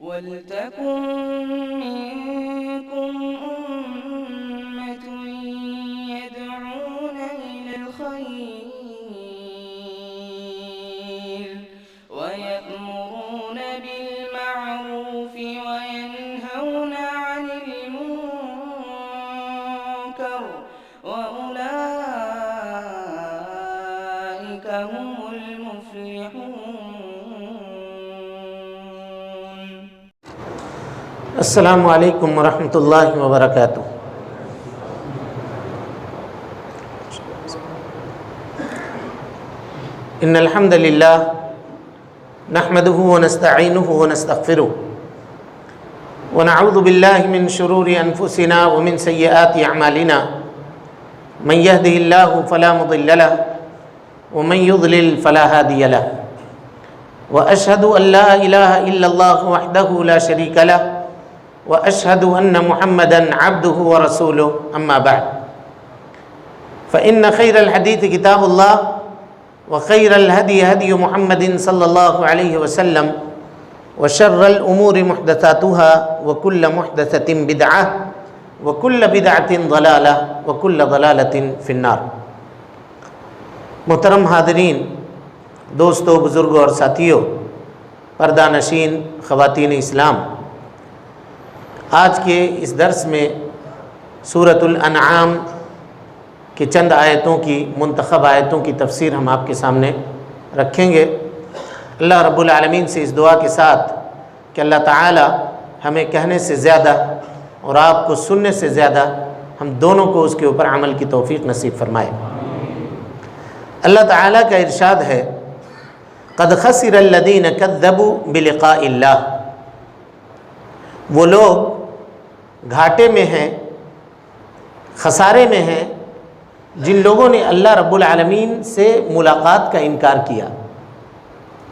وَلْتَكُن مِّنكُمْ أُمَّةٌ يَدْعُونَ إِلَى الْخَيْرِ وَيَأْمُرُونَ بِالْمَعْرُوفِ وَيَنْهَوْنَ عَنِ الْمُنكَرِ وَأُولَٰئِكَ هُمُ الْمُفْلِحُونَ. السلام علیکم ورحمۃ اللہ وبرکاتہ. ان الحمد للہ نحمده ونستعینه ونستغفره ونعوذ باللہ من شرور انفسنا ومن سیئات اعمالنا من يهده الله فلا مضل له ومن يضلل فلا هادي له واشهد ان لا اله الا الله وحده لا شريك له وأشهد أن محمدًا عبده ورسوله أما بعد فإن خير الحديث كتاب الله وخير الهدي هدي محمد صلى الله عليه وسلم وشر الأمور محدثاتها وكل محدثة بدعة وكل بدعة ضلالة وكل ضلالة في النار. محترم حاضرین، دوستو، بزرگوں اور ساتھیوں، پردہ نشین خواتین اسلام، آج کے اس درس میں سورۃ الانعام کے چند آیتوں کی منتخب آیتوں کی تفسیر ہم آپ کے سامنے رکھیں گے. اللہ رب العالمین سے اس دعا کے ساتھ کہ اللہ تعالی ہمیں کہنے سے زیادہ اور آپ کو سننے سے زیادہ ہم دونوں کو اس کے اوپر عمل کی توفیق نصیب فرمائے. اللہ تعالی کا ارشاد ہے: قد خسر الذین کذبوا بلقاء اللہ. وہ لوگ گھاٹے میں ہیں، خسارے میں ہیں جن لوگوں نے اللہ رب العالمین سے ملاقات کا انکار کیا،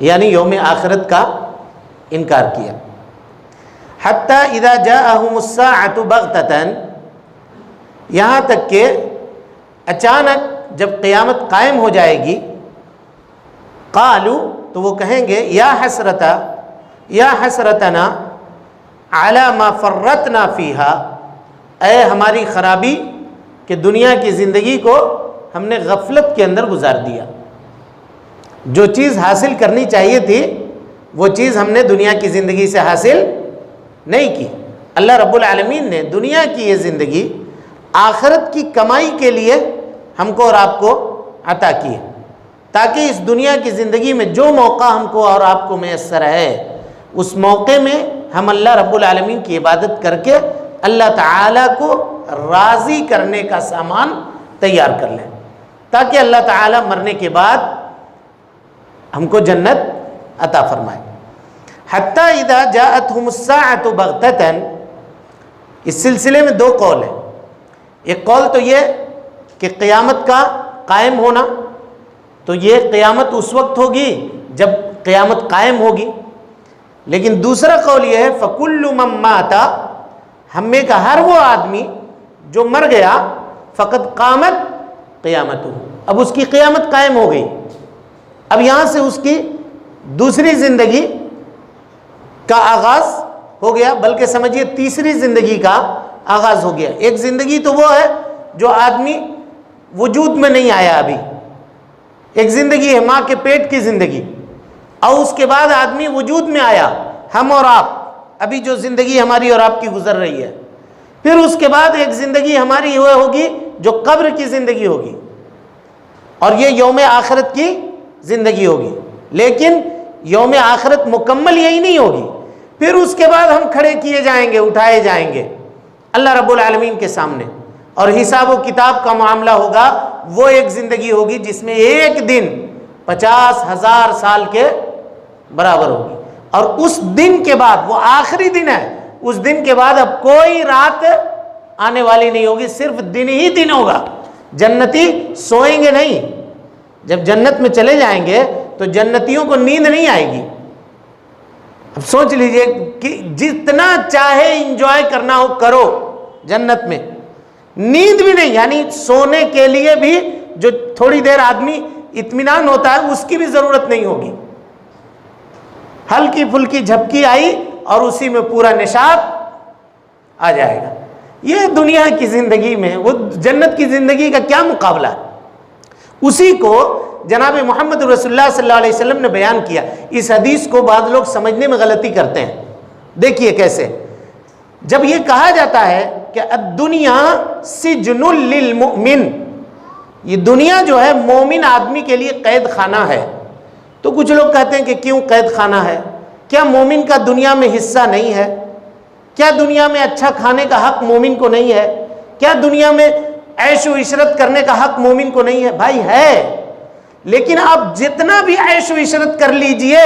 یعنی یوم آخرت کا انکار کیا. حتی اذا جاءہم الساعۃ بغتۃ، یہاں تک کہ اچانک جب قیامت قائم ہو جائے گی، قالوا، تو وہ کہیں گے، یا حسرتنا علی ما فرطنا فیہا، اے ہماری خرابی کہ دنیا کی زندگی کو ہم نے غفلت کے اندر گزار دیا. جو چیز حاصل کرنی چاہیے تھی وہ چیز ہم نے دنیا کی زندگی سے حاصل نہیں کی. اللہ رب العالمین نے دنیا کی یہ زندگی آخرت کی کمائی کے لیے ہم کو اور آپ کو عطا کی ہے، تاکہ اس دنیا کی زندگی میں جو موقع ہم کو اور آپ کو میسر ہے اس موقع میں ہم اللہ رب العالمین کی عبادت کر کے اللہ تعالیٰ کو راضی کرنے کا سامان تیار کر لیں، تاکہ اللہ تعالیٰ مرنے کے بعد ہم کو جنت عطا فرمائے. حتی اذا جاءتہم الساعۃ بغتۃ، اس سلسلے میں دو قول ہیں. ایک قول تو یہ کہ قیامت کا قائم ہونا، تو یہ قیامت اس وقت ہوگی جب قیامت قائم ہوگی. لیکن دوسرا قول یہ ہے فَكُلُّ مَن مَّاتَ، ہم میں کا ہر وہ آدمی جو مر گیا، فقط قامت قیامتہ، اب اس کی قیامت قائم ہو گئی. اب یہاں سے اس کی دوسری زندگی کا آغاز ہو گیا، بلکہ سمجھیے تیسری زندگی کا آغاز ہو گیا. ایک زندگی تو وہ ہے جو آدمی وجود میں نہیں آیا ابھی، ایک زندگی ہے ماں کے پیٹ کی زندگی، اور اس کے بعد آدمی وجود میں آیا، ہم اور آپ، ابھی جو زندگی ہماری اور آپ کی گزر رہی ہے. پھر اس کے بعد ایک زندگی ہماری وہ ہوگی جو قبر کی زندگی ہوگی، اور یہ یوم آخرت کی زندگی ہوگی. لیکن یوم آخرت مکمل یہی نہیں ہوگی، پھر اس کے بعد ہم کھڑے کیے جائیں گے، اٹھائے جائیں گے اللہ رب العالمین کے سامنے، اور حساب و کتاب کا معاملہ ہوگا. وہ ایک زندگی ہوگی جس میں ایک دن 50,000 سال کے برابر ہوگی، اور اس دن کے بعد، وہ آخری دن ہے، اس دن کے بعد اب کوئی رات آنے والی نہیں ہوگی، صرف دن ہی دن ہوگا. جنتی سوئیں گے نہیں، جب جنت میں چلے جائیں گے تو جنتیوں کو نیند نہیں آئے گی. اب سوچ لیجئے کہ جتنا چاہے انجوائے کرنا ہو کرو جنت میں، نیند بھی نہیں، یعنی سونے کے لیے بھی جو تھوڑی دیر آدمی اطمینان ہوتا ہے اس کی بھی ضرورت نہیں ہوگی. ہلکی پھلکی جھپکی آئی اور اسی میں پورا نشاط آ جائے گا۔ یہ دنیا کی زندگی میں وہ جنت کی زندگی کا کیا مقابلہ ہے؟ اسی کو جناب محمد رسول اللہ صلی اللہ علیہ وسلم نے بیان کیا۔ اس حدیث کو بعض لوگ سمجھنے میں غلطی کرتے ہیں۔ دیکھیے کیسے، جب یہ کہا جاتا ہے کہ الدنیا سجن للمؤمن، یہ دنیا جو ہے مومن آدمی کے لیے قید خانہ ہے، تو کچھ لوگ کہتے ہیں کہ کیوں قید خانہ ہے؟ کیا مومن کا دنیا میں حصہ نہیں ہے؟ کیا دنیا میں اچھا کھانے کا حق مومن کو نہیں ہے؟ کیا دنیا میں عیش و عشرت کرنے کا حق مومن کو نہیں ہے؟ بھائی ہے، لیکن آپ جتنا بھی عیش و عشرت کر لیجئے،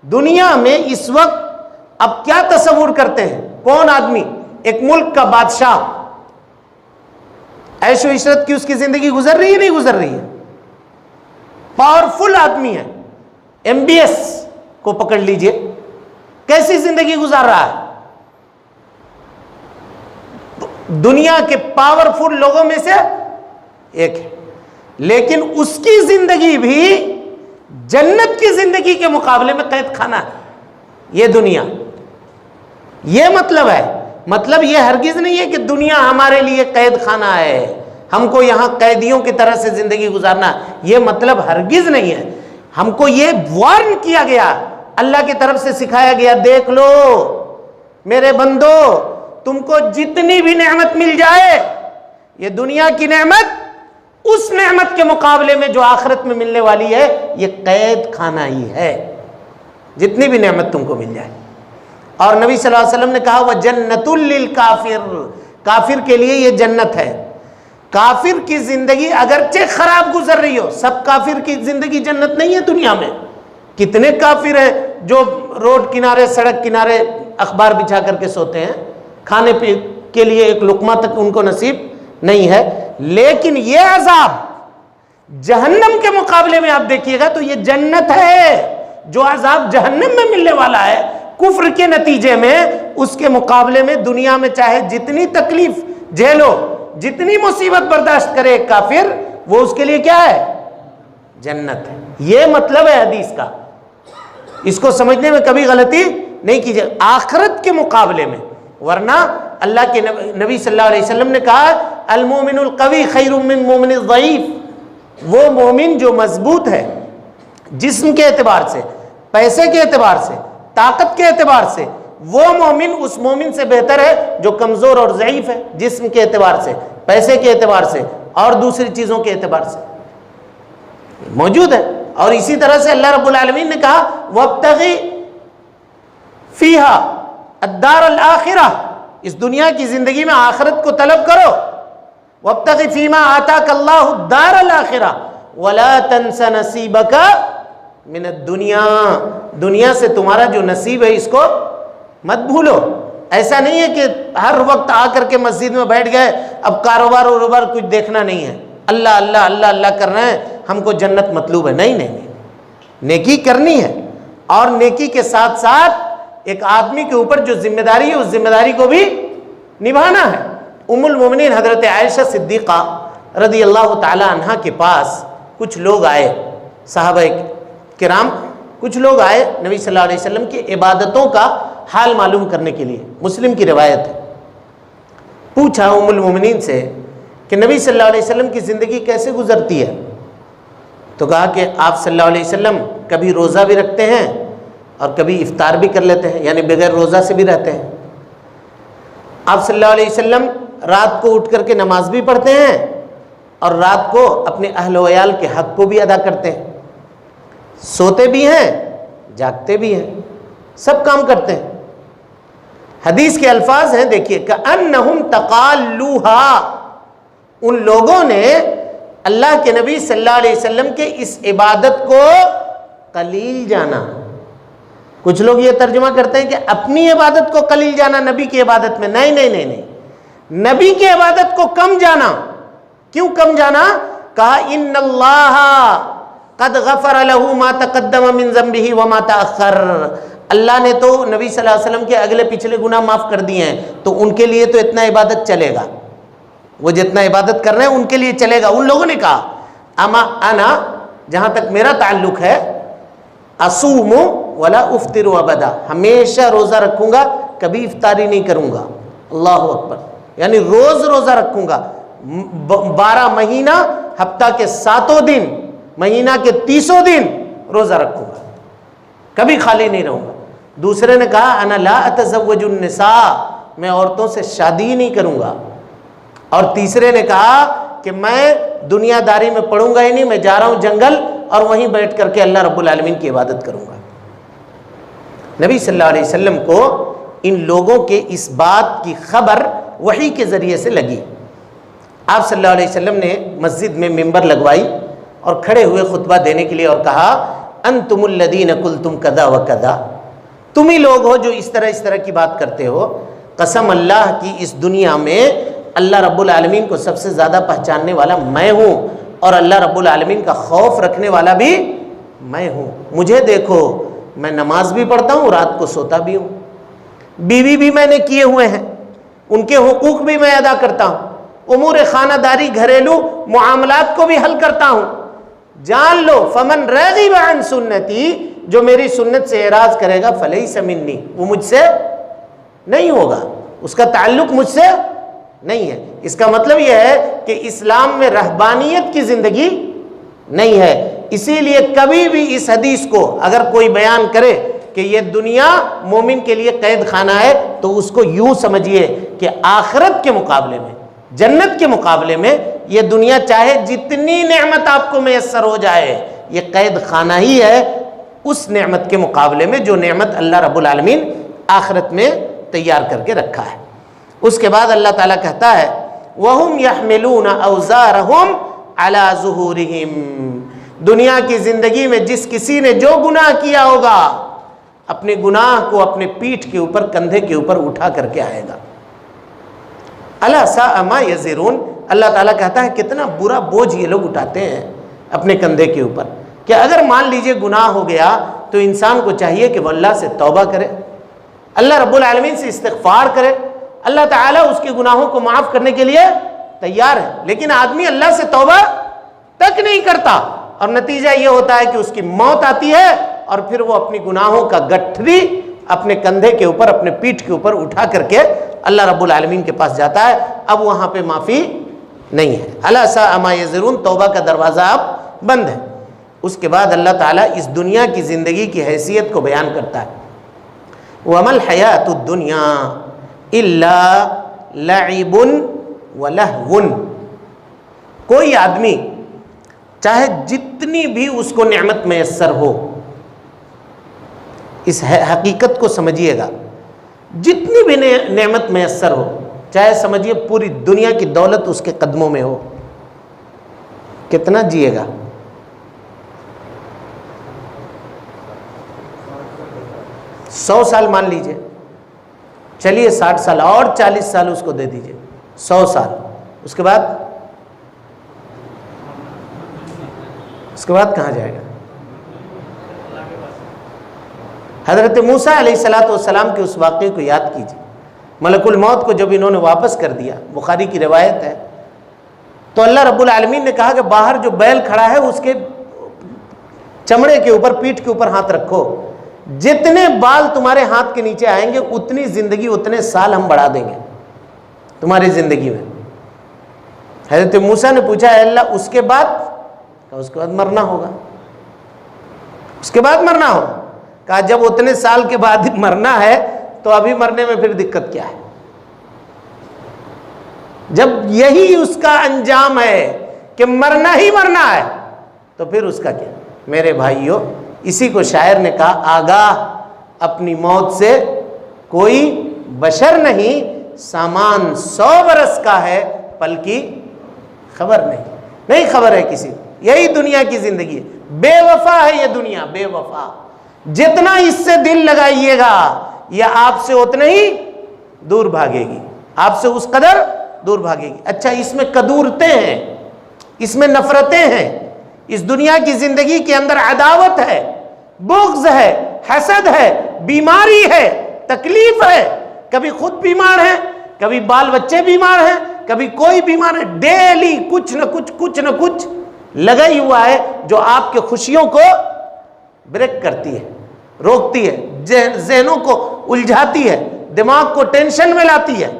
دنیا میں اس وقت اب کیا تصور کرتے ہیں؟ کون آدمی، ایک ملک کا بادشاہ، عیش و عشرت کی اس کی زندگی گزر رہی ہے نہیں گزر رہی ہے؟ پاورفل آدمی ہے، MBS کو پکڑ لیجئے، کیسی زندگی گزار رہا ہے؟ دنیا کے پاورفل لوگوں میں سے ایک ہے، لیکن اس کی زندگی بھی جنت کی زندگی کے مقابلے میں قید خانہ ہے۔ یہ دنیا، یہ مطلب ہے، مطلب یہ ہرگز نہیں ہے کہ دنیا ہمارے لیے قید خانہ ہے، ہم کو یہاں قیدیوں کی طرح سے زندگی گزارنا، یہ مطلب ہرگز نہیں ہے۔ ہم کو یہ وارن کیا گیا، اللہ کی طرف سے سکھایا گیا، دیکھ لو میرے بندو، تم کو جتنی بھی نعمت مل جائے، یہ دنیا کی نعمت اس نعمت کے مقابلے میں جو آخرت میں ملنے والی ہے یہ قید خانہ ہی ہے، جتنی بھی نعمت تم کو مل جائے۔ اور نبی صلی اللہ علیہ وسلم نے کہا وَجَنَّةٌ لِّلْكَافِرِ، کافر کے لیے یہ جنت ہے۔ کافر کی زندگی اگرچہ خراب گزر رہی ہو، سب کافر کی زندگی جنت نہیں ہے دنیا میں۔ کتنے کافر ہیں جو روڈ کنارے، سڑک کنارے اخبار بچھا کر کے سوتے ہیں، کھانے پہ کے لیے ایک لقمہ تک ان کو نصیب نہیں ہے۔ لیکن یہ عذاب جہنم کے مقابلے میں آپ دیکھیے گا تو یہ جنت ہے۔ جو عذاب جہنم میں ملنے والا ہے کفر کے نتیجے میں، اس کے مقابلے میں دنیا میں چاہے جتنی تکلیف جھیلو، جتنی مصیبت برداشت کرے ایک کافر، وہ اس کے لیے کیا ہے؟ جنت ہے۔ یہ مطلب ہے حدیث کا، اس کو سمجھنے میں کبھی غلطی نہیں کیجیے آخرت کے مقابلے میں۔ ورنہ اللہ کے نبی صلی اللہ علیہ وسلم نے کہا المومن القوی خیر من مومن الضعیف، وہ مومن جو مضبوط ہے جسم کے اعتبار سے، پیسے کے اعتبار سے، طاقت کے اعتبار سے، وہ مومن اس مومن سے بہتر ہے جو کمزور اور ضعیف ہے، جسم کے اعتبار سے، پیسے کے اعتبار سے اور دوسری چیزوں کے اعتبار سے موجود ہے۔ اور اسی طرح سے اللہ رب العالمین نے کہا وَابْتَغِ فِيهَا الدار الآخرہ، اس دنیا کی زندگی میں آخرت کو طلب کرو۔ وَابْتَغِ فِي مَا آتَاكَ اللَّهُ الدَّارَ الْآخِرَةَ وَلَا تَنْسَ نَصِيبَكَ مِنَ الدُّنْيَا، دنیا سے تمہارا جو نصیب ہے اس کو مت بھولو۔ ایسا نہیں ہے کہ ہر وقت آ کر کے مسجد میں بیٹھ گئے، اب کاروبار وروبار کچھ دیکھنا نہیں ہے، اللہ اللہ اللہ اللہ کر رہے ہیں، ہم کو جنت مطلوب ہے۔ نہیں نہیں نہیں، نیکی کرنی ہے، اور نیکی کے ساتھ ساتھ ایک آدمی کے اوپر جو ذمہ داری ہے اس ذمہ داری کو بھی نبھانا ہے۔ ام المومنین حضرت عائشہ صدیقہ رضی اللہ تعالی عنہا کے پاس کچھ لوگ آئے، صحابہ کرام، کچھ لوگ آئے نبی صلی اللہ علیہ وسلم کی عبادتوں کا حال معلوم کرنے کے لیے، مسلم کی روایت ہے۔ پوچھا ام المومنین سے کہ نبی صلی اللہ علیہ وسلم کی زندگی کیسے گزرتی ہے؟ تو کہا کہ آپ صلی اللہ علیہ وسلم کبھی روزہ بھی رکھتے ہیں اور کبھی افطار بھی کر لیتے ہیں، یعنی بغیر روزہ سے بھی رہتے ہیں۔ آپ صلی اللہ علیہ وسلم رات کو اٹھ کر کے نماز بھی پڑھتے ہیں اور رات کو اپنے اہل و عیال کے حق کو بھی ادا کرتے ہیں، سوتے بھی ہیں جاگتے بھی ہیں، سب کام کرتے ہیں۔ حدیث کے الفاظ ہیں، دیکھیے کأنہم تقالوہا، ان لوگوں نے اللہ کے نبی صلی اللہ علیہ وسلم کے اس عبادت کو قلیل جانا۔ کچھ لوگ یہ ترجمہ کرتے ہیں کہ اپنی عبادت کو قلیل جانا نبی کی عبادت میں، نہیں نہیں نہیں نہیں، نبی کی عبادت کو کم جانا۔ کیوں کم جانا؟ کہا ان اللہ قد غفر له ما تقدم من ذنبه وما تأخر، اللہ نے تو نبی صلی اللہ علیہ وسلم کے اگلے پچھلے گناہ معاف کر دیے ہیں، تو ان کے لیے تو اتنا عبادت چلے گا، وہ جتنا عبادت کر رہے ہیں ان کے لیے چلے گا۔ ان لوگوں نے کہا اما انا، جہاں تک میرا تعلق ہے، اصوم ولا افطر ابدا، ہمیشہ روزہ رکھوں گا، کبھی افطاری نہیں کروں گا۔ اللہ اکبر، یعنی روز روزہ رکھوں گا، 12 مہینہ، ہفتہ کے 7 دن، مہینہ کے 30 دن روزہ رکھوں گا، کبھی خالی نہیں رہوں گا۔ دوسرے نے کہا انا لا اتزوج النساء، میں عورتوں سے شادی نہیں کروں گا۔ اور تیسرے نے کہا کہ میں دنیا داری میں پڑوں گا ہی نہیں، میں جا رہا ہوں جنگل اور وہیں بیٹھ کر کے اللہ رب العالمین کی عبادت کروں گا۔ نبی صلی اللہ علیہ وسلم کو ان لوگوں کے اس بات کی خبر وحی کے ذریعے سے لگی۔ آپ صلی اللہ علیہ وسلم نے مسجد میں ممبر لگوائی اور کھڑے ہوئے خطبہ دینے کے لیے اور کہا انتم الذین قلتم کذا و کذا، تم ہی لوگ ہو جو اس طرح کی بات کرتے ہو۔ قسم اللہ کی، اس دنیا میں اللہ رب العالمین کو سب سے زیادہ پہچاننے والا میں ہوں، اور اللہ رب العالمین کا خوف رکھنے والا بھی میں ہوں۔ مجھے دیکھو، میں نماز بھی پڑھتا ہوں، رات کو سوتا بھی ہوں، بیوی بھی میں نے کیے ہوئے ہیں، ان کے حقوق بھی میں ادا کرتا ہوں، امور خانہ داری گھریلو معاملات کو بھی حل کرتا ہوں۔ جان لو فمن رغب عن سنتی، جو میری سنت سے اعراض کرے گا فلیس منی، وہ مجھ سے نہیں ہوگا، اس کا تعلق مجھ سے نہیں ہے۔ اس کا مطلب یہ ہے کہ اسلام میں رہبانیت کی زندگی نہیں ہے۔ اسی لیے کبھی بھی اس حدیث کو اگر کوئی بیان کرے کہ یہ دنیا مومن کے لیے قید خانہ ہے، تو اس کو یوں سمجھیے کہ آخرت کے مقابلے میں، جنت کے مقابلے میں یہ دنیا چاہے جتنی نعمت آپ کو میسر ہو جائے، یہ قید خانہ ہی ہے اس نعمت کے مقابلے میں جو نعمت اللہ رب العالمین آخرت میں تیار کر کے رکھا ہے۔ اس کے بعد اللہ تعالیٰ کہتا ہے وَهُمْ يَحْمِلُونَ أَوْزَارَهُمْ عَلَى ظُهُورِهِمْ، دنیا کی زندگی میں جس کسی نے جو گناہ کیا ہوگا، اپنے گناہ کو اپنے پیٹھ کے اوپر، کندھے کے اوپر اٹھا کر کے آئے گا۔ أَلَا سَاءَ مَا يَزِرُونَ، اللہ تعالیٰ کہتا ہے کتنا برا بوجھ یہ لوگ اٹھاتے ہیں اپنے کندھے کے اوپر، کہ اگر مان لیجئے گناہ ہو گیا تو انسان کو چاہیے کہ وہ اللہ سے توبہ کرے، اللہ رب العالمین سے استغفار کرے، اللہ تعالیٰ اس کے گناہوں کو معاف کرنے کے لیے تیار ہے، لیکن آدمی اللہ سے توبہ تک نہیں کرتا، اور نتیجہ یہ ہوتا ہے کہ اس کی موت آتی ہے اور پھر وہ اپنی گناہوں کا گٹھری اپنے کندھے کے اوپر، اپنے پیٹھ کے اوپر اٹھا کر کے اللہ رب العالمین کے پاس جاتا ہے۔ اب وہاں پہ معافی نہیں ہے۔ الا ساء ما یزرون، توبہ کا دروازہ اب بند ہے۔ اس کے بعد اللہ تعالیٰ اس دنیا کی زندگی کی حیثیت کو بیان کرتا ہے وَمَا الْحَيَاةُ الدُّنْيَا إِلَّا لَعِبٌ وَلَهْوٌ، کوئی آدمی چاہے جتنی بھی اس کو نعمت میسر ہو، اس حقیقت کو سمجھیے گا، جتنی بھی نعمت میسر ہو، چاہے سمجھیے پوری دنیا کی دولت اس کے قدموں میں ہو، کتنا جیے گا؟ 100 سال مان لیجئے، چلیے 60 سال اور 40 سال اس کو دے دیجئے، 100 سال، اس کے بعد کہاں جائے گا؟ حضرت موسیٰ علیہ السلام کے اس واقعے کو یاد کیجئے، ملک الموت کو جب انہوں نے واپس کر دیا، بخاری کی روایت ہے، تو اللہ رب العالمین نے کہا کہ باہر جو بیل کھڑا ہے اس کے چمڑے کے اوپر، پیٹھ کے اوپر ہاتھ رکھو، جتنے بال تمہارے ہاتھ کے نیچے آئیں گے اتنی زندگی، اتنے سال ہم بڑھا دیں گے تمہاری زندگی میں۔ حضرت موسیٰ نے پوچھا اے اللہ اس کے بعد؟ کہا اس کے بعد مرنا ہوگا، اس کے بعد مرنا ہوگا۔ کہا جب اتنے سال کے بعد مرنا ہے تو ابھی مرنے میں پھر دقت کیا ہے؟ جب یہی اس کا انجام ہے کہ مرنا ہی مرنا ہے تو پھر اس کا کیا؟ میرے بھائیوں، اسی کو شاعر نے کہا آگاہ اپنی موت سے کوئی بشر نہیں، سامان 100 برس کا ہے پل کی خبر نہیں خبر ہے کسی کو۔ یہی دنیا کی زندگی ہے، بے وفا ہے یہ دنیا، بے وفا۔ جتنا اس سے دل لگائیے گا یہ آپ سے اتنا ہی دور بھاگے گی، آپ سے اس قدر دور بھاگے گی۔ اچھا، اس میں کدورتیں ہیں، اس میں نفرتیں ہیں، اس دنیا کی زندگی کے اندر عداوت ہے، بغض ہے، حسد ہے، بیماری ہے، تکلیف ہے، کبھی خود بیمار ہے، کبھی بال بچے بیمار ہیں، کبھی کوئی بیمار ہے، ڈیلی کچھ نہ کچھ لگا ہی ہوا ہے جو آپ کے خوشیوں کو بریک کرتی ہے۔ روکتی ہے، ذہنوں کو الجھاتی ہے، دماغ کو ٹینشن میں لاتی ہے۔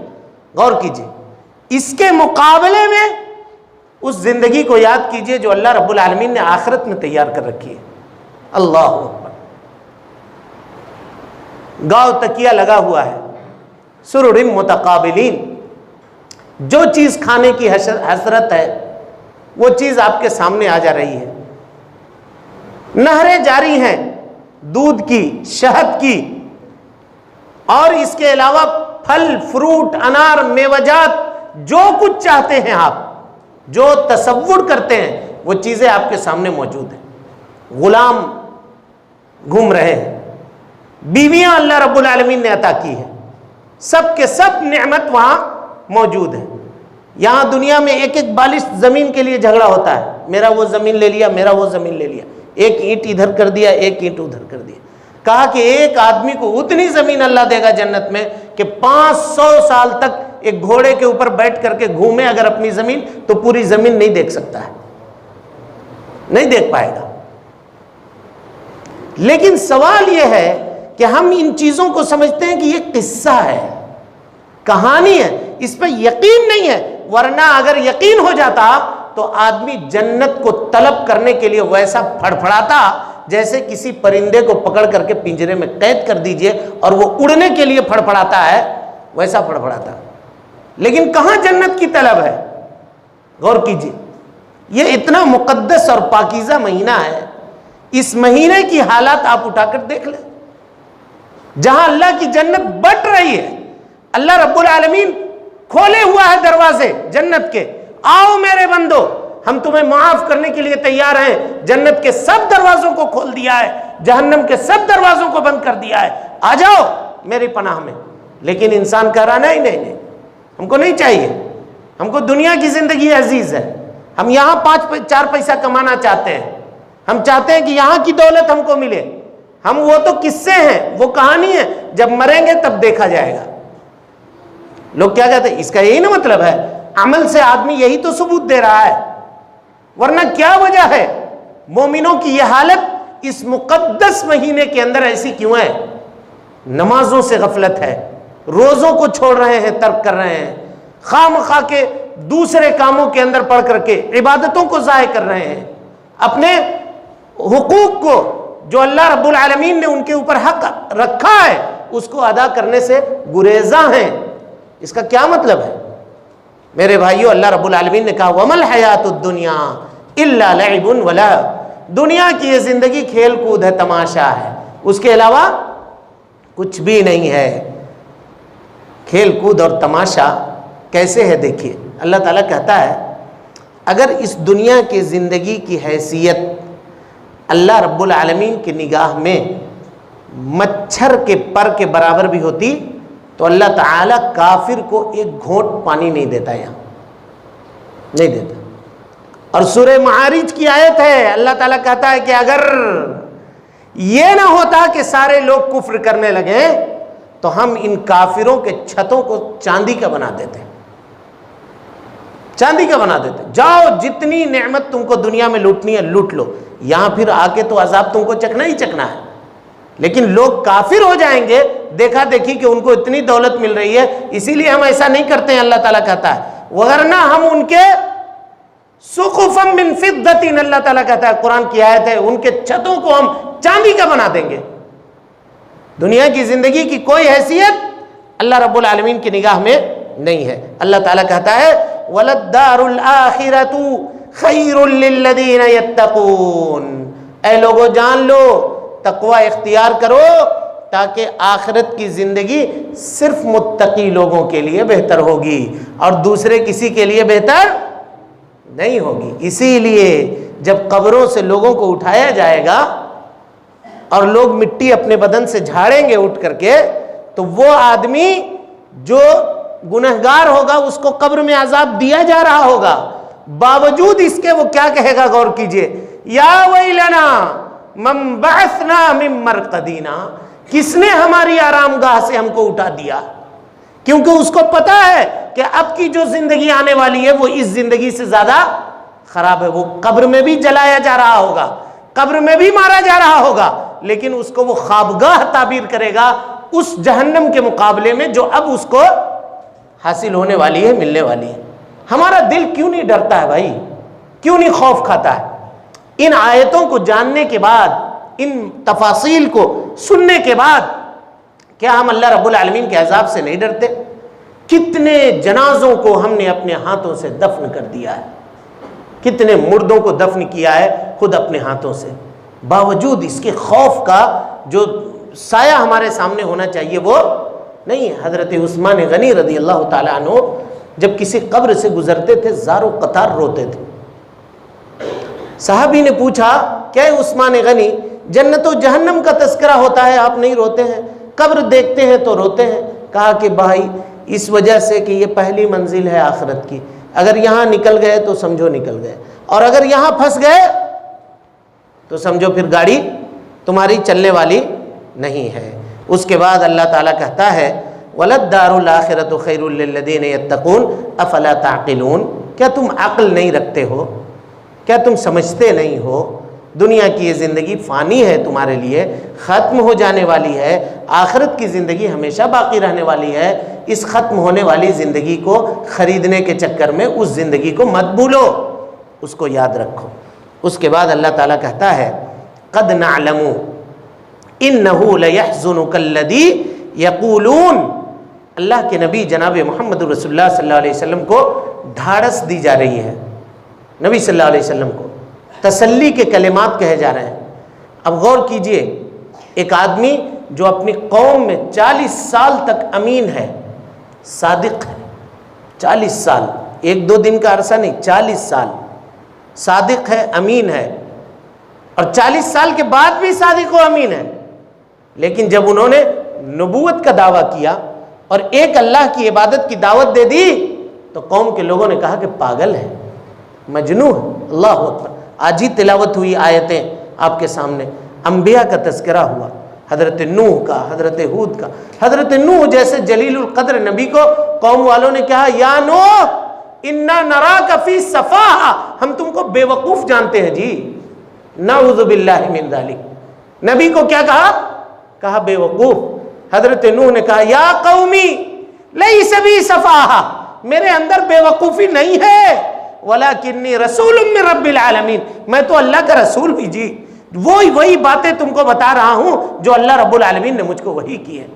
غور کیجئے، اس کے مقابلے میں اس زندگی کو یاد کیجئے جو اللہ رب العالمین نے آخرت میں تیار کر رکھی ہے۔ اللہ اکبر، گاؤ تکیہ لگا ہوا ہے، سرر متقابلین، جو چیز کھانے کی حسرت ہے وہ چیز آپ کے سامنے آ جا رہی ہے، نہریں جاری ہیں دودھ کی، شہد کی، اور اس کے علاوہ پھل، فروٹ، انار، میوجات، جو کچھ چاہتے ہیں آپ، جو تصور کرتے ہیں وہ چیزیں آپ کے سامنے موجود ہیں۔ غلام گھوم رہے ہیں، بیویاں اللہ رب العالمین نے عطا کی ہے، سب کے سب نعمت وہاں موجود ہے۔ یہاں دنیا میں ایک ایک بالش زمین کے لیے جھگڑا ہوتا ہے، میرا وہ زمین لے لیا، میرا وہ زمین لے لیا، ایک اینٹ ادھر کر دیا، ایک اینٹ ادھر کر دیا۔ کہا کہ ایک آدمی کو اتنی زمین اللہ دے گا جنت میں کہ 500 سال تک ایک گھوڑے کے اوپر بیٹھ کر کے گھومے اگر اپنی زمین تو پوری زمین نہیں دیکھ سکتا ہے، نہیں دیکھ پائے گا۔ لیکن سوال یہ ہے کہ ہم ان چیزوں کو سمجھتے ہیں کہ یہ قصہ ہے، کہانی ہے، اس پہ یقین نہیں ہے، ورنہ اگر یقین ہو جاتا تو آدمی جنت کو طلب کرنے کے لیے ویسا پھڑپھڑاتا جیسے کسی پرندے کو پکڑ کر کے پنجرے میں قید کر دیجئے اور وہ اڑنے کے لیے پھڑپھڑاتا ہے، ویسا پھڑپھڑاتا۔ لیکن کہاں جنت کی طلب ہے؟ غور کیجئے، یہ اتنا مقدس اور پاکیزہ مہینہ ہے، اس مہینے کی حالات آپ اٹھا کر دیکھ لیں، جہاں اللہ کی جنت بٹ رہی ہے، اللہ رب العالمین کھولے ہوا ہے دروازے جنت کے، آؤ میرے بندو ہم تمہیں معاف کرنے کے لیے تیار ہیں، جنت کے سب دروازوں کو کھول دیا ہے، جہنم کے سب دروازوں کو بند کر دیا ہے، آ جاؤ میری پناہ میں۔ لیکن انسان کہہ رہا نہیں نہیں نہیں، ہم کو نہیں چاہیے، ہم کو دنیا کی زندگی عزیز ہے، ہم یہاں 4 پیسہ کمانا چاہتے ہیں، ہم چاہتے ہیں کہ یہاں کی دولت ہم کو ملے، ہم وہ تو قصے ہیں، وہ کہانی ہے، جب مریں گے تب دیکھا جائے گا۔ لوگ کیا کہتے ہیں؟ اس کا یہی نا مطلب ہے، عمل سے آدمی یہی تو ثبوت دے رہا ہے، ورنہ کیا وجہ ہے مومنوں کی یہ حالت اس مقدس مہینے کے اندر ایسی کیوں ہے؟ نمازوں سے غفلت ہے، روزوں کو چھوڑ رہے ہیں، ترک کر رہے ہیں، خواہ مخواہ کے دوسرے کاموں کے اندر پڑھ کر کے عبادتوں کو ضائع کر رہے ہیں، اپنے حقوق کو جو اللہ رب العالمین نے ان کے اوپر حق رکھا ہے اس کو ادا کرنے سے گریزاں ہیں۔ اس کا کیا مطلب ہے میرے بھائیو؟ اللہ رب العالمین نے کہا وَمَا الْحَيَاةُ الدُّنْيَا إِلَّا لَعِبٌ وَلَهْوٌ، دنیا کی یہ زندگی کھیل کود ہے، تماشا ہے، اس کے علاوہ کچھ بھی نہیں ہے۔ کھیل کود اور تماشا کیسے ہے دیکھیے، اللہ تعالیٰ کہتا ہے اگر اس دنیا کی زندگی کی حیثیت اللہ رب العالمین کی نگاہ میں مچھر کے پر کے برابر بھی ہوتی تو اللہ تعالیٰ کافر کو ایک گھونٹ پانی نہیں دیتا، یہاں نہیں دیتا۔ اور سورہ معارج کی آیت ہے، اللہ تعالیٰ کہتا ہے کہ اگر یہ نہ ہوتا کہ سارے لوگ کفر کرنے لگے تو ہم ان کافروں کے چھتوں کو چاندی کا بنا دیتے، چاندی کا بنا دیتے، جاؤ جتنی نعمت تم کو دنیا میں لوٹنی ہے لوٹ لو، یہاں پھر آ کے تو عذاب تم کو چکنا ہی چکنا ہے۔ لیکن لوگ کافر ہو جائیں گے، دیکھا دیکھی کہ ان کو اتنی دولت مل رہی ہے، اسی لیے ہم ایسا نہیں کرتے ہیں، اللہ تعالیٰ کہتا ہے، ورنہ ہم ان کے سقفا من فضۃ، اللہ تعالیٰ کہتا ہے، قرآن کی آیت ہے، ان کے چھتوں کو ہم چاندی کا بنا دیں گے۔ دنیا کی زندگی کی کوئی حیثیت اللہ رب العالمین کی نگاہ میں نہیں ہے۔ اللہ تعالیٰ کہتا ہے وَلَلدَّارُ الْآخِرَةُ خَيْرٌ لِّلَّذِينَ يَتَّقُونَ، اے لوگو جان لو، تقوی اختیار کرو، تاکہ آخرت کی زندگی صرف متقی لوگوں کے لیے بہتر ہوگی اور دوسرے کسی کے لیے بہتر نہیں ہوگی۔ اسی لیے جب قبروں سے لوگوں کو اٹھایا جائے گا اور لوگ مٹی اپنے بدن سے جھاڑیں گے اٹھ کر کے، تو وہ آدمی جو گنہگار ہوگا اس کو قبر میں عذاب دیا جا رہا ہوگا، باوجود اس کے وہ کیا کہے گا؟ غور کیجئے، یا ویلنا من بعثنا من مرقدینا، کس نے ہماری آرام گاہ سے ہم کو اٹھا دیا؟ کیونکہ اس کو پتا ہے کہ اب کی جو زندگی آنے والی ہے وہ اس زندگی سے زیادہ خراب ہے، وہ قبر میں بھی جلایا جا رہا ہوگا، قبر میں بھی مارا جا رہا ہوگا، لیکن اس کو وہ خوابگاہ تعبیر کرے گا اس جہنم کے مقابلے میں جو اب اس کو حاصل ہونے والی ہے، ملنے والی ہے۔ ہمارا دل کیوں نہیں ڈرتا ہے بھائی؟ کیوں نہیں خوف کھاتا ہے؟ ان آیتوں کو جاننے کے بعد، ان تفاصیل کو سننے کے بعد، کیا ہم اللہ رب العالمین کے عذاب سے نہیں ڈرتے؟ کتنے جنازوں کو ہم نے اپنے ہاتھوں سے دفن کر دیا ہے، کتنے مردوں کو دفن کیا ہے خود اپنے ہاتھوں سے، باوجود اس کے خوف کا جو سایہ ہمارے سامنے ہونا چاہیے وہ نہیں۔ حضرت عثمان غنی رضی اللہ تعالیٰ عنہ جب کسی قبر سے گزرتے تھے زار و قطار روتے تھے۔ صحابی نے پوچھا، کیا عثمان غنی جنت و جہنم کا تذکرہ ہوتا ہے آپ نہیں روتے ہیں، قبر دیکھتے ہیں تو روتے ہیں؟ کہا کہ بھائی اس وجہ سے کہ یہ پہلی منزل ہے آخرت کی، اگر یہاں نکل گئے تو سمجھو نکل گئے، اور اگر یہاں پھنس گئے تو سمجھو پھر گاڑی تمہاری چلنے والی نہیں ہے۔ اس کے بعد اللہ تعالیٰ کہتا ہے وَلَلدَّارُ الْآخِرَةُ خَيْرٌ لِّلَّذِينَ يَتَّقُونَ أَفَلَا تَعْقِلُونَ، کیا تم عقل نہیں رکھتے ہو؟ کیا تم سمجھتے نہیں ہو؟ دنیا کی یہ زندگی فانی ہے، تمہارے لیے ختم ہو جانے والی ہے، آخرت کی زندگی ہمیشہ باقی رہنے والی ہے۔ اس ختم ہونے والی زندگی کو خریدنے کے چکر میں اس زندگی کو مت بھولو، اس کو یاد رکھو۔ اس کے بعد اللہ تعالیٰ کہتا ہے قَدْ نَعْلَمُ إِنَّهُ لَيَحْزُنُكَ الَّذِي يَقُولُونَ، اللہ کے نبی جناب محمد رسول اللہ صلی اللہ علیہ وسلم کو ڈھارس دی جا رہی ہے، نبی صلی اللہ علیہ وسلم کو تسلی کے کلمات کہے جا رہے ہیں۔ اب غور کیجئے، ایک آدمی جو اپنی قوم میں 40 سال تک امین ہے، صادق ہے، 40 سال، ایک دو دن کا عرصہ نہیں، 40 سال صادق ہے، امین ہے، اور 40 سال کے بعد بھی صادق و امین ہے، لیکن جب انہوں نے نبوت کا دعویٰ کیا اور ایک اللہ کی عبادت کی دعوت دے دی تو قوم کے لوگوں نے کہا کہ پاگل ہے، مجنون ہے۔ اللہ اکبر۔ آج ہی تلاوت ہوئی آیتیں آپ کے سامنے، انبیاء کا تذکرہ ہوا، حضرت نوح کا، حضرت ہود کا۔ حضرت نوح جیسے جلیل القدر نبی کو قوم والوں نے کہا یا نوح انا نراک فی سفاہہ، ہم تم کو بے وقوف جانتے ہیں جی، نعوذ باللہ من ذالک۔ نبی کو کیا کہا بے وقوف۔ حضرت نوح نے کہا یا قومی لیس بی سفاہہ، میرے اندر بے وقوفی نہیں ہے، ولیکنی رسول من رب العالمین، میں تو اللہ کا رسول ہوئی جی، وہی باتیں تم کو بتا رہا ہوں جو اللہ رب العالمین نے مجھ کو وحی کی ہے۔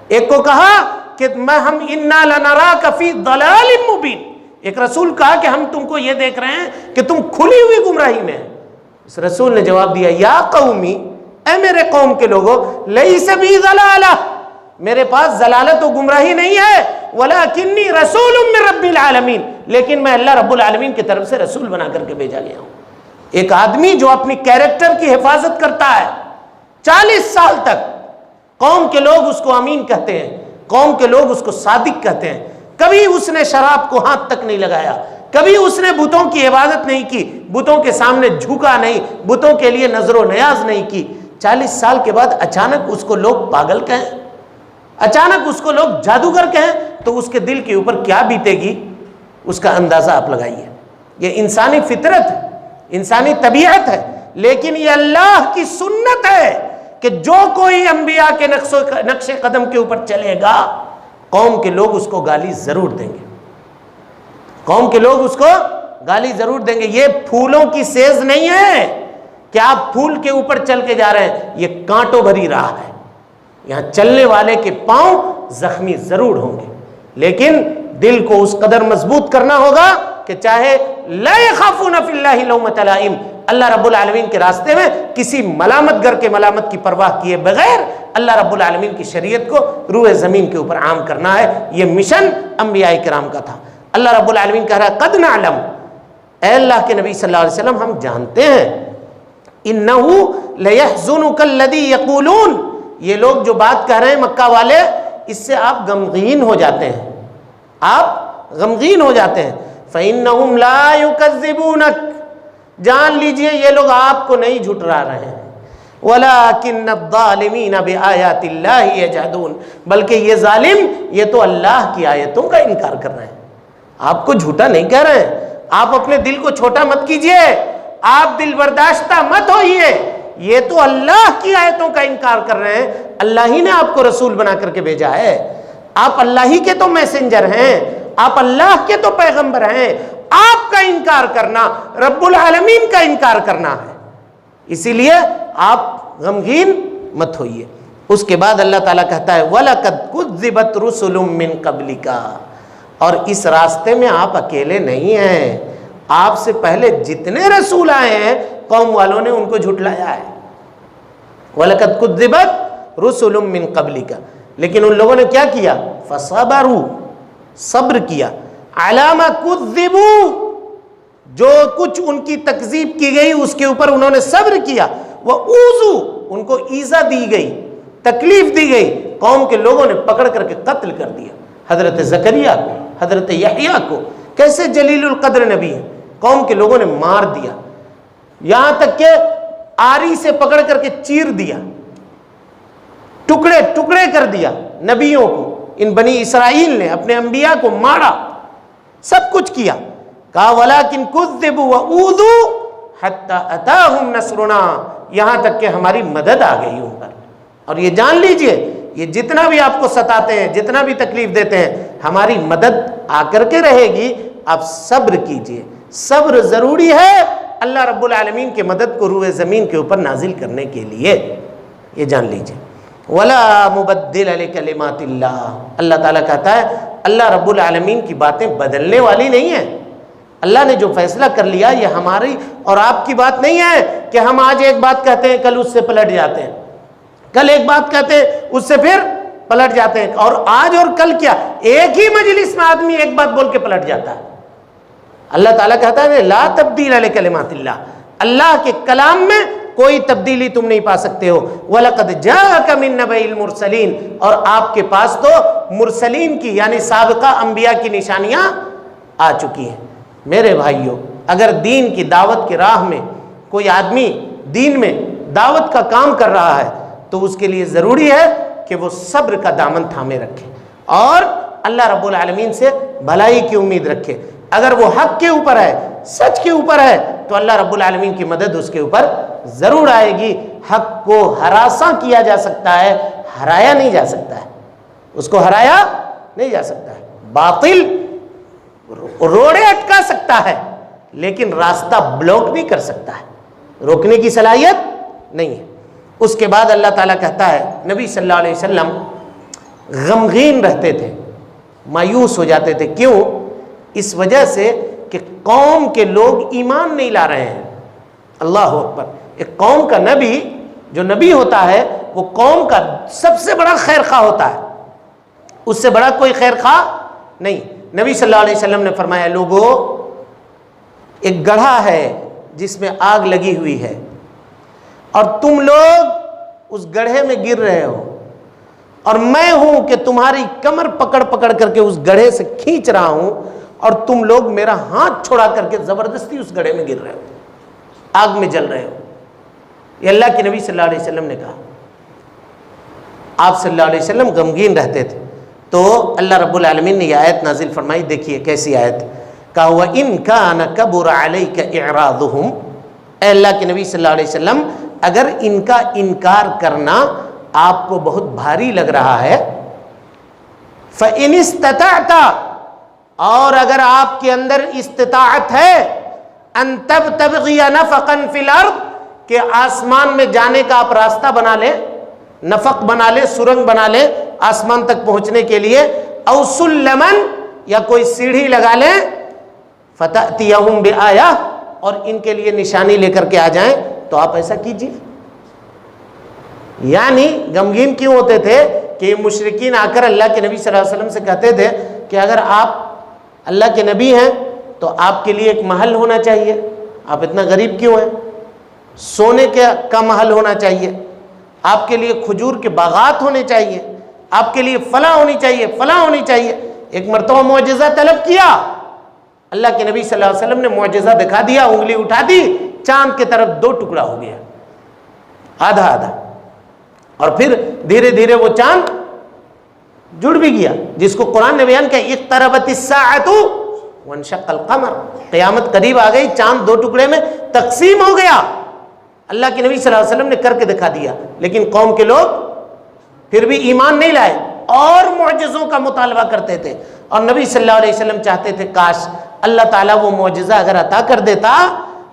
ایک کو کہا کہ ہم انا لنراک فی ضلال مبین، ایک رسول کہا کہ ہم تم کو یہ دیکھ رہے ہیں کہ تم کھلی ہوئی گمراہی میں ہیں۔ اس رسول نے جواب دیا یا قومی، اے میرے قوم کے لوگوں، لیس بی ضلالہ، میرے پاس ضلالت و گمراہی نہیں ہے، ولیکنی رسول من رب العالمین، لیکن میں اللہ رب العالمین کی طرف سے رسول بنا کر کے بھیجا گیا ہوں۔ ایک آدمی جو اپنی کیریکٹر کی حفاظت کرتا ہے 40 سال تک، قوم کے لوگ اس کو امین کہتے ہیں، قوم کے لوگ اس کو صادق کہتے ہیں، کبھی اس نے شراب کو ہاتھ تک نہیں لگایا، کبھی اس نے بتوں کی عبادت نہیں کی، بتوں کے سامنے جھکا نہیں، بتوں کے لیے نظر و نیاز نہیں کی۔ 40 سال کے بعد اچانک اس کو لوگ پاگل کہیں، اچانک اس کو لوگ جادوگر کہیں تو اس کے دل کے اوپر کیا بیتے گی، اس کا اندازہ آپ لگائیے۔ یہ انسانی فطرت ہے، انسانی طبیعت ہے، لیکن یہ اللہ کی سنت ہے کہ جو کوئی انبیاء کے نقش قدم کے اوپر چلے گا قوم کے لوگ اس کو گالی ضرور دیں گے، قوم کے لوگ اس کو گالی ضرور دیں گے۔ یہ پھولوں کی سیز نہیں ہے کہ آپ پھول کے اوپر چل کے جا رہے ہیں، یہ کانٹوں بھری راہ ہے، یہاں چلنے والے کے پاؤں زخمی ضرور ہوں گے، لیکن دل کو اس قدر مضبوط کرنا ہوگا کہ چاہے لا یخافون فی اللہ لومۃ لائم، اللہ رب العالمین کے راستے میں کسی ملامت گر کے ملامت کی پرواہ کیے بغیر اللہ رب العالمین کی شریعت کو روح زمین کے اوپر عام کرنا ہے۔ یہ مشن انبیاء کرام کا تھا۔ اللہ رب العالمین کہہ رہا ہے قد نعلم، اے اللہ کے نبی صلی اللہ علیہ وسلم ہم جانتے ہیں، انہ لیحزنک الذی یقولون، یہ لوگ جو بات کہہ رہے ہیں مکہ والے، اس سے آپ غمگین ہو جاتے ہیں، آپ غمگین ہو جاتے ہیں۔ فإنہم لا یکذبونک، جان لیجئے یہ لوگ آپ کو نہیں جھٹلا رہے ہیں، ولیکن الظالمین بآیات اللہ یجحدون، بلکہ یہ ظالم یہ تو اللہ کی آیتوں کا انکار کر رہے ہیں، آپ کو جھوٹا نہیں کہہ رہے ہیں۔ آپ اپنے دل کو چھوٹا مت کیجئے، آپ دل برداشتہ مت ہوئیے، یہ تو اللہ کی آیتوں کا انکار کر رہے ہیں. اللہ ہی نے آپ کو رسول بنا کر کے بھیجا ہے, آپ اللہ ہی کے تو میسنجر ہیں, آپ اللہ کے تو پیغمبر ہیں. آپ کا انکار کرنا رب العالمین کا انکار کرنا ہے. اسی لیے آپ غمگین مت ہوئیے. اس کے بعد اللہ تعالیٰ کہتا ہے وَلَقَدْ كُذِّبَتْ رُسُلٌ مِّن قَبْلِكَ, اور اس راستے میں آپ اکیلے نہیں ہیں, آپ سے پہلے جتنے رسول آئے ہیں قوم والوں نے ان کو جھٹلایا ہے. وَلَقَدْ كُذِّبَتْ رُسُلٌ مِّن قَبْلِكَ, لیکن ان لوگوں نے کیا کیا؟ فَصَبَرُوا, صبر کیا. عَلَىٰ مَا كُذِّبُوا, جو کچھ ان کی تکذیب کی گئی اس کے اوپر انہوں نے صبر کیا. وَأُوذُوا, ان کو ایذا دی گئی, تکلیف دی گئی. قوم کے لوگوں نے پکڑ کر کے قتل کر دیا. حضرت زکریا کو, حضرت یحییٰ کو, کیسے جلیل القدر نبی ہیں, قوم کے لوگوں نے مار دیا. یہاں تک کہ آری سے پکڑ کر کے چیر دیا, ٹکڑے ٹکڑے کر دیا نبیوں کو. ان بنی اسرائیل نے اپنے انبیاء کو مارا, سب کچھ کیا. کہا وَلَٰكِن كُذِّبُوا وَأُوذُوا حَتَّىٰ أَتَاهُمْ نَصْرُنَا, یہاں تک کہ ہماری مدد آ گئی ان پر. اور یہ جان لیجئے, یہ جتنا بھی آپ کو ستاتے ہیں, جتنا بھی تکلیف دیتے ہیں, ہماری مدد آ کر کے رہے گی. آپ صبر کیجئے, صبر ضروری ہے اللہ رب العالمین کی مدد کو روئے زمین کے اوپر نازل کرنے کے لیے. یہ جان لیجئے. وَلَا مُبَدِّلَ لِكَلِمَاتِ اللَّهِ, اللہ تعالیٰ کہتا ہے اللہ رب العالمین کی باتیں بدلنے والی نہیں ہیں. اللہ نے جو فیصلہ کر لیا یہ ہماری اور آپ کی بات نہیں ہے کہ ہم آج ایک بات کہتے ہیں کل اس سے پلٹ جاتے ہیں, کل ایک بات کہتے ہیں اس سے پھر پلٹ جاتے ہیں. اور آج اور کل کیا, ایک ہی مجلس میں آدمی ایک بات بول کے پلٹ جاتا ہے. اللہ تعالیٰ کہتا ہے لا تبدیل لکلمات اللہ, اللہ کے کلام میں کوئی تبدیلی تم نہیں پا سکتے ہو. وَلَقَدْ جَاءَكَ مِن نَبَإِ الْمُرْسَلِينَ, اور آپ کے پاس تو مرسلین کی یعنی سابقہ انبیاء کی نشانیاں آ چکی ہیں. میرے بھائیوں, اگر دین کی دعوت کی راہ میں کوئی آدمی دین میں دعوت کا کام کر رہا ہے تو اس کے لیے ضروری ہے کہ وہ صبر کا دامن تھامے رکھے اور اللہ رب العالمین سے بھلائی کی امید رکھے. اگر وہ حق کے اوپر ہے, سچ کے اوپر ہے, تو اللہ رب العالمین کی مدد اس کے اوپر ضرور آئے گی. حق کو ہراساں کیا جا سکتا ہے, ہرایا نہیں جا سکتا ہے, اس کو ہرایا نہیں جا سکتا ہے. باطل روڑے اٹکا سکتا ہے لیکن راستہ بلاک نہیں کر سکتا ہے, روکنے کی صلاحیت نہیں ہے. اس کے بعد اللہ تعالیٰ کہتا ہے نبی صلی اللہ علیہ وسلم غمگین رہتے تھے, مایوس ہو جاتے تھے. کیوں؟ اس وجہ سے کہ قوم کے لوگ ایمان نہیں لا رہے ہیں. اللہ اکبر. ایک قوم کا نبی, جو نبی ہوتا ہے وہ قوم کا سب سے بڑا خیر خواہ ہوتا ہے, اس سے بڑا کوئی خیر خواہ نہیں. نبی صلی اللہ علیہ وسلم نے فرمایا لوگوں, ایک گڑھا ہے جس میں آگ لگی ہوئی ہے اور تم لوگ اس گڑھے میں گر رہے ہو, اور میں ہوں کہ تمہاری کمر پکڑ پکڑ کر کے اس گڑھے سے کھینچ رہا ہوں, اور تم لوگ میرا ہاتھ چھوڑا کر کے زبردستی اس گڑھے میں گر رہے ہو, آگ میں جل رہے ہو. یہ اللہ کے نبی صلی اللہ علیہ وسلم نے کہا. آپ صلی اللہ علیہ وسلم غمگین رہتے تھے. تو اللہ رب العالمین نے یہ آیت نازل فرمائی. دیکھیے کیسی آیت. کہا وَإِن كَانَ كَبُرَ عَلَيْكَ إِعْرَاضُهُمْ, اے اللہ کے نبی صلی اللہ علیہ وسلم اگر ان کا انکار کرنا آپ کو بہت بھاری لگ رہا ہے, فَإِنِ اسْتَطَعْتَ, اور اگر آپ کے اندر استطاعت ہے, أَن تَبْتَغِيَ نَفَقًا فِي الْأَرْضِ, کہ آسمان میں جانے کا آپ راستہ بنا لیں, نفق بنا لیں, سرنگ بنا لیں آسمان تک پہنچنے کے لیے, او سلمن, یا کوئی سیڑھی لگا لیں, فتأتیہم بآیہ, اور ان کے لیے نشانی لے کر کے آ جائیں, تو آپ ایسا کیجیے. یعنی غمگین کیوں ہوتے تھے کہ یہ مشرکین آ کر اللہ کے نبی صلی اللہ علیہ وسلم سے کہتے تھے کہ اگر آپ اللہ کے نبی ہیں تو آپ کے لیے ایک محل ہونا چاہیے, آپ اتنا غریب کیوں ہیں, سونے کا محل ہونا چاہیے, آپ کے لیے کھجور کے باغات ہونے چاہیے, آپ کے لیے فلاں ہونی چاہیے, فلاں ہونی چاہیے. ایک مرتبہ معجزہ طلب کیا, اللہ کے نبی صلی اللہ علیہ وسلم نے معجزہ دکھا دیا, انگلی اٹھا دی, چاند کی طرف 2 ٹکڑا ہو گیا, آدھا آدھا, اور پھر دھیرے دھیرے وہ چاند جڑ بھی گیا, جس کو قرآن نے بیان کیا اقتربت الساعۃ وانشق القمر, قیامت قریب آ گئی, چاند 2 ٹکڑے میں تقسیم ہو گیا. اللہ کے نبی صلی اللہ علیہ وسلم نے کر کے دکھا دیا، لیکن قوم کے لوگ پھر بھی ایمان نہیں لائے اور معجزوں کا مطالبہ کرتے تھے. اور نبی صلی اللہ علیہ وسلم چاہتے تھے کاش اللہ تعالیٰ وہ معجزہ اگر عطا کر دیتا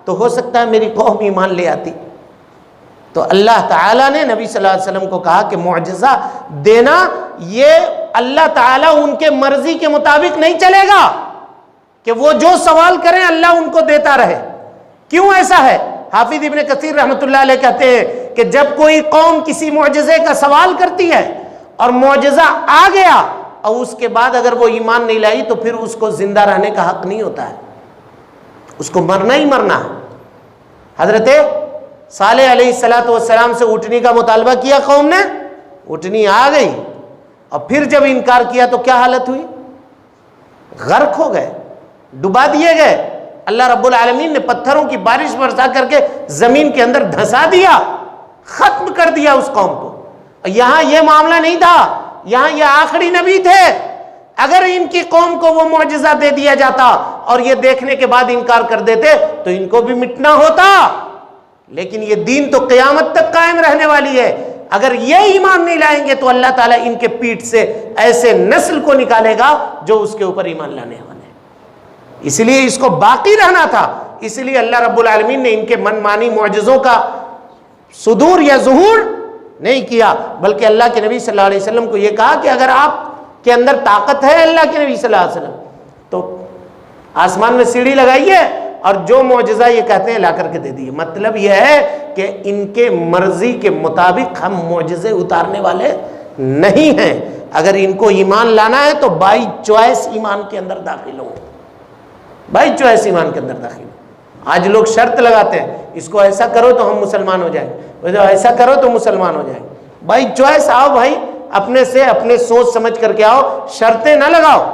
تو ہو سکتا ہے میری قوم ایمان لے آتی. تو اللہ تعالیٰ نے نبی صلی اللہ علیہ وسلم کو کہا کہ معجزہ دینا یہ اللہ تعالیٰ ان کے مرضی کے مطابق نہیں چلے گا کہ وہ جو سوال کریں اللہ ان کو دیتا رہے. کیوں ایسا ہے؟ حافظ ابن کثیر رحمۃ اللہ علیہ کہتے ہیں کہ جب کوئی قوم کسی معجزے کا سوال کرتی ہے اور معجزہ آ گیا اور اس کے بعد اگر وہ ایمان نہیں لائی تو پھر اس کو زندہ رہنے کا حق نہیں ہوتا ہے، اس کو مرنا ہی مرنا ہے. حضرت صالح علیہ السلام سے اونٹنی کا مطالبہ کیا قوم نے، اونٹنی آ گئی اور پھر جب انکار کیا تو کیا حالت ہوئی؟ غرق ہو گئے، ڈبا دیے گئے. اللہ رب العالمین نے پتھروں کی بارش برسا کر کے زمین کے اندر دھسا دیا، ختم کر دیا اس قوم کو. یہاں یہ معاملہ نہیں تھا، یہاں یہ آخری نبی تھے. اگر ان کی قوم کو وہ معجزہ دے دیا جاتا اور یہ دیکھنے کے بعد انکار کر دیتے تو ان کو بھی مٹنا ہوتا، لیکن یہ دین تو قیامت تک قائم رہنے والی ہے. اگر یہ ایمان نہیں لائیں گے تو اللہ تعالیٰ ان کے پیٹ سے ایسے نسل کو نکالے گا جو اس کے اوپر ایمان لانے والے. اس لیے اس کو باقی رہنا تھا. اس لیے اللہ رب العالمین نے ان کے من مانی معجزوں کا صدور یا ظہور نہیں کیا، بلکہ اللہ کے نبی صلی اللہ علیہ وسلم کو یہ کہا کہ اگر آپ کے اندر طاقت ہے اللہ کے نبی صلی اللہ علیہ وسلم تو آسمان میں سیڑھی لگائیے اور جو معجزہ یہ کہتے ہیں لا کر کے دے دیے. مطلب یہ ہے کہ ان کے مرضی کے مطابق ہم معجزے اتارنے والے نہیں ہیں. اگر ان کو ایمان لانا ہے تو بائی چوائس ایمان کے اندر داخل ہوں، بائی چوائس ایمان کے اندر داخل. آج لوگ شرط لگاتے ہیں اس کو ایسا کرو تو ہم مسلمان ہو جائیں گے، ایسا کرو تو مسلمان ہو جائیں گے. بائی چوائس آؤ بھائی، اپنے سے اپنے سوچ سمجھ کر کے آؤ، شرطیں نہ لگاؤ،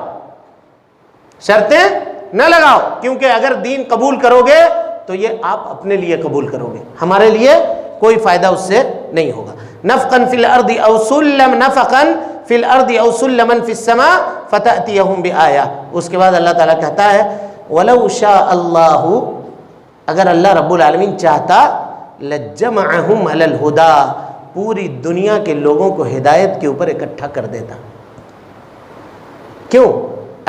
شرطیں نہ لگاؤ. کیونکہ اگر دین قبول کرو گے تو یہ آپ اپنے لیے قبول کرو گے، ہمارے لیے کوئی فائدہ اس سے نہیں ہوگا. نفقا فی الارض او سلم نفقا فی الارض او سلما فی السماء فتأتیہم بآیہ. اس کے بعد اللہ تعالیٰ کہتا ہے وَلَوْ شَاءَ اللَّهُ، اگر اللہ رب العالمین چاہتا لَجَّمَعَهُمْ عَلَى الْهُدَى، پوری دنیا کے لوگوں کو ہدایت کے اوپر اکٹھا کر دیتا. کیوں؟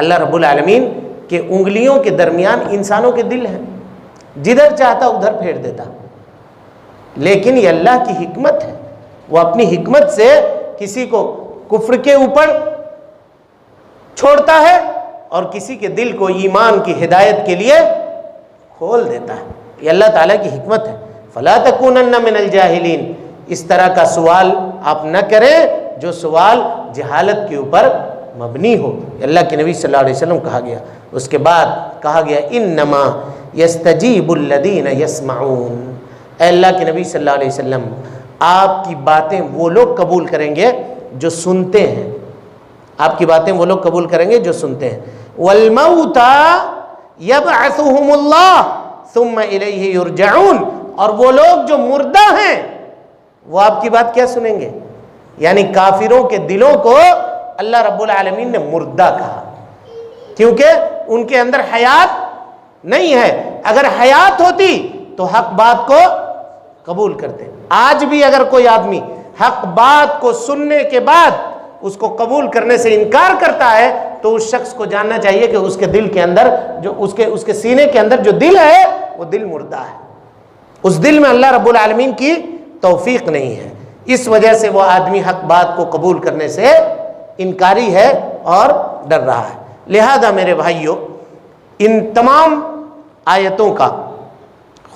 اللہ رب العالمین کے انگلیوں کے درمیان انسانوں کے دل ہیں، جدھر چاہتا ادھر پھیر دیتا. لیکن یہ اللہ کی حکمت ہے، وہ اپنی حکمت سے کسی کو کفر کے اوپر چھوڑتا ہے اور کسی کے دل کو ایمان کی ہدایت کے لیے کھول دیتا ہے. یہ اللہ تعالیٰ کی حکمت ہے. فَلَا تَكُونَنَّ مِنَ الْجَاهِلِينَ، اس طرح کا سوال آپ نہ کریں جو سوال جہالت کے اوپر مبنی ہو. اللہ کے نبی صلی اللہ علیہ وسلم کہا گیا. اس کے بعد کہا گیا انما یستجیب الذین یسمعون، اے اللہ کے نبی صلی اللہ علیہ وسلم آپ کی باتیں وہ لوگ قبول کریں گے جو سنتے ہیں، آپ کی باتیں وہ لوگ قبول کریں گے جو سنتے ہیں. والموتى یبعثهم اللہ ثم الیہ یرجعون، اور وہ لوگ جو مردہ ہیں وہ آپ کی بات کیا سنیں گے. یعنی کافروں کے دلوں کو اللہ رب العالمین نے مردہ کہا کیونکہ ان کے اندر حیات نہیں ہے. اگر حیات ہوتی تو حق بات کو قبول کرتے. آج بھی اگر کوئی آدمی حق بات کو سننے کے بعد اس کو قبول کرنے سے انکار کرتا ہے تو اس شخص کو جاننا چاہیے کہ اس کے دل کے اندر جو اس کے سینے کے اندر جو دل ہے وہ دل مردہ ہے. اس دل میں اللہ رب العالمین کی توفیق نہیں ہے. اس وجہ سے وہ آدمی حق بات کو قبول کرنے سے انکاری ہے اور ڈر رہا ہے. لہذا میرے بھائیوں، ان تمام آیتوں کا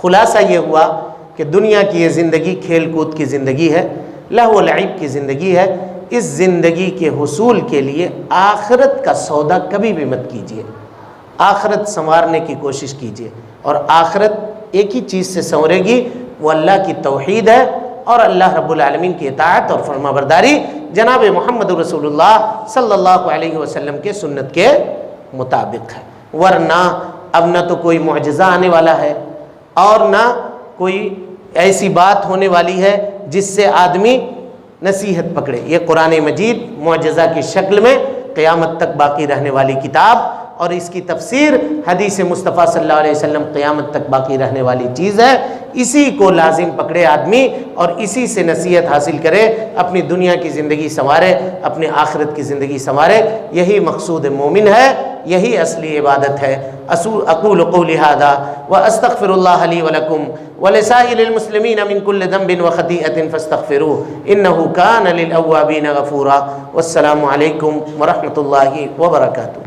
خلاصہ یہ ہوا کہ دنیا کی یہ زندگی کھیل کود کی زندگی ہے، لہو و لعب کی زندگی ہے. اس زندگی کے حصول کے لیے آخرت کا سودا کبھی بھی مت کیجیے. آخرت سنوارنے کی کوشش کیجیے، اور آخرت ایک ہی چیز سے سنورے گی، وہ اللہ کی توحید ہے اور اللہ رب العالمین کی اطاعت اور فرما برداری جناب محمد رسول اللہ صلی اللہ علیہ وسلم کے سنت کے مطابق ہے. ورنہ اب نہ تو کوئی معجزہ آنے والا ہے اور نہ کوئی ایسی بات ہونے والی ہے جس سے آدمی نصیحت پکڑے. یہ قرآن مجید معجزہ کی شکل میں قیامت تک باقی رہنے والی کتاب، اور اس کی تفسیر حدیث مصطفیٰ صلی اللہ علیہ وسلم قیامت تک باقی رہنے والی چیز ہے. اسی کو لازم پکڑے آدمی اور اسی سے نصیحت حاصل کرے، اپنی دنیا کی زندگی سنوارے، اپنی آخرت کی زندگی سنوارے۔ یہی مقصود مومن ہے، یہی اصلی عبادت ہے۔ اقول قولی ھذا واستغفر اللہ لی ولکم ولسائر المسلمین من کل ذنب وخطیئۃ فاستغفروہ انہ کان للأوابین غفورا۔ والسلام علیکم ورحمۃ اللہ وبرکاتہ۔